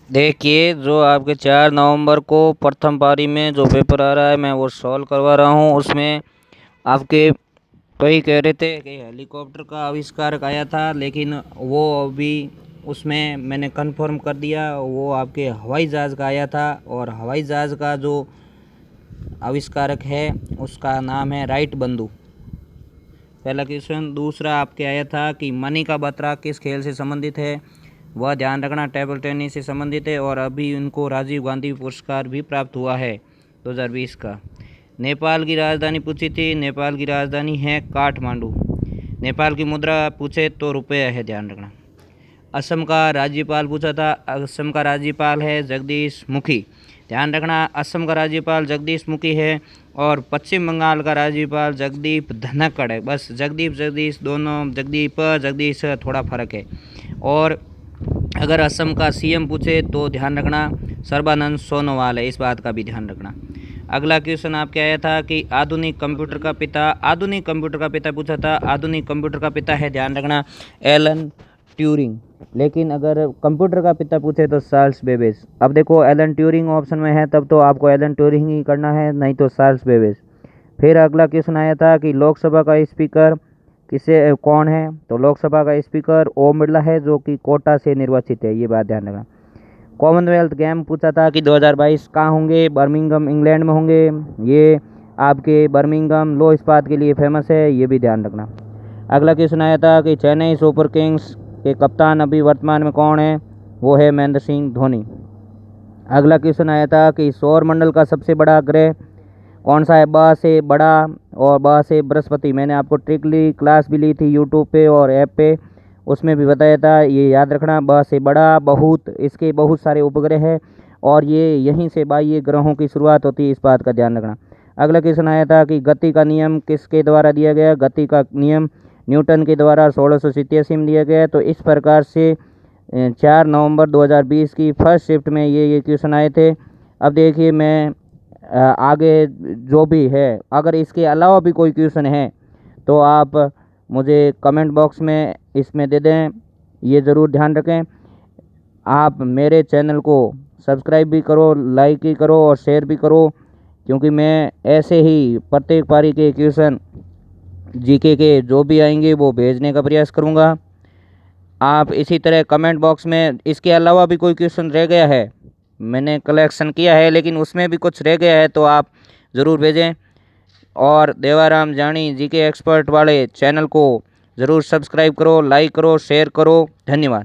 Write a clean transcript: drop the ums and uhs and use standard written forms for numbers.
देखिए, जो आपके 4 नवंबर को प्रथम पारी में जो पेपर आ रहा है मैं वो सॉल्व करवा रहा हूँ। उसमें आपके कई कह रहे थे कि हेलीकॉप्टर का आविष्कारक आया था, लेकिन वो अभी उसमें मैंने कंफर्म कर दिया, वो आपके हवाई जहाज़ का आया था। और हवाई जहाज़ का जो आविष्कारक है उसका नाम है राइट बंधु। पहला क्वेश्चन। दूसरा आपके आया था कि मनिका बत्रा किस खेल से संबंधित है, वह ध्यान रखना टेबल टेनिस से संबंधित है और अभी उनको राजीव गांधी पुरस्कार भी प्राप्त हुआ है 2020 का। नेपाल की राजधानी पूछी थी, नेपाल की राजधानी है काठमांडू। नेपाल की मुद्रा पूछे तो रुपये है, ध्यान रखना। असम का राज्यपाल पूछा था, असम का राज्यपाल है जगदीश मुखी, ध्यान रखना। असम का राज्यपाल जगदीश मुखी है और पश्चिम बंगाल का राज्यपाल जगदीप धनखड़ है। बस जगदीप जगदीश दोनों, जगदीप जगदीश थोड़ा फर्क है। और अगर असम का सीएम पूछे तो ध्यान रखना सर्बानंद सोनोवाल है, इस बात का भी ध्यान रखना। अगला क्वेश्चन आपके आया था कि आधुनिक कंप्यूटर का पिता, आधुनिक कंप्यूटर का पिता पूछा था। आधुनिक कंप्यूटर का पिता है, ध्यान रखना, एलन ट्यूरिंग। लेकिन अगर कंप्यूटर का पिता पूछे तो चार्ल्स बेबेज। अब देखो, एलन ट्यूरिंग ऑप्शन में है तब तो आपको एलन ट्यूरिंग ही करना है, नहीं तो चार्ल्स बेबेज। फिर अगला क्वेश्चन आया था कि लोकसभा का स्पीकर किसे कौन है, तो लोकसभा का स्पीकर ओम बिरला है, जो कि कोटा से निर्वाचित है, ये बात ध्यान रखना। कॉमनवेल्थ गेम पूछा था कि 2022 कहाँ होंगे, बर्मिंघम इंग्लैंड में होंगे। ये आपके बर्मिंघम लो इस्पात के लिए फेमस है, ये भी ध्यान रखना। अगला क्वेश्चन आया था कि चेन्नई सुपर किंग्स के कप्तान अभी वर्तमान में कौन है, वो है महेंद्र सिंह धोनी। अगला क्वेश्चन आया था कि सौर मंडल का सबसे बड़ा ग्रह कौन सा है, ब से बड़ा और ब से बृहस्पति। मैंने आपको ट्रिकली क्लास भी ली थी यूट्यूब पे और ऐप पे, उसमें भी बताया था, ये याद रखना। ब से बड़ा, बहुत, इसके बहुत सारे उपग्रह हैं और ये यहीं से बाह्य ग्रहों की शुरुआत होती है, इस बात का ध्यान रखना। अगला क्वेश्चन आया था कि गति का नियम किसके द्वारा दिया गया, गति का नियम न्यूटन के द्वारा 1687 में दिया गया। तो इस प्रकार से 4 नवंबर 2020 की फर्स्ट शिफ्ट में ये क्वेश्चन आए थे। अब देखिए, मैं आगे जो भी है, अगर इसके अलावा भी कोई क्वेश्चन है तो आप मुझे कमेंट बॉक्स में इसमें दे दें, ये ज़रूर ध्यान रखें। आप मेरे चैनल को सब्सक्राइब भी करो, लाइक भी करो और शेयर भी करो, क्योंकि मैं ऐसे ही प्रत्येक पारी के क्वेश्चन जीके के जो भी आएंगे वो भेजने का प्रयास करूँगा। आप इसी तरह कमेंट बॉक्स में इसके अलावा भी कोई क्वेश्चन रह गया है, मैंने कलेक्शन किया है लेकिन उसमें भी कुछ रह गया है, तो आप ज़रूर भेजें। और देवाराम जानी जीके एक्सपर्ट वाले चैनल को ज़रूर सब्सक्राइब करो, लाइक करो, शेयर करो। धन्यवाद।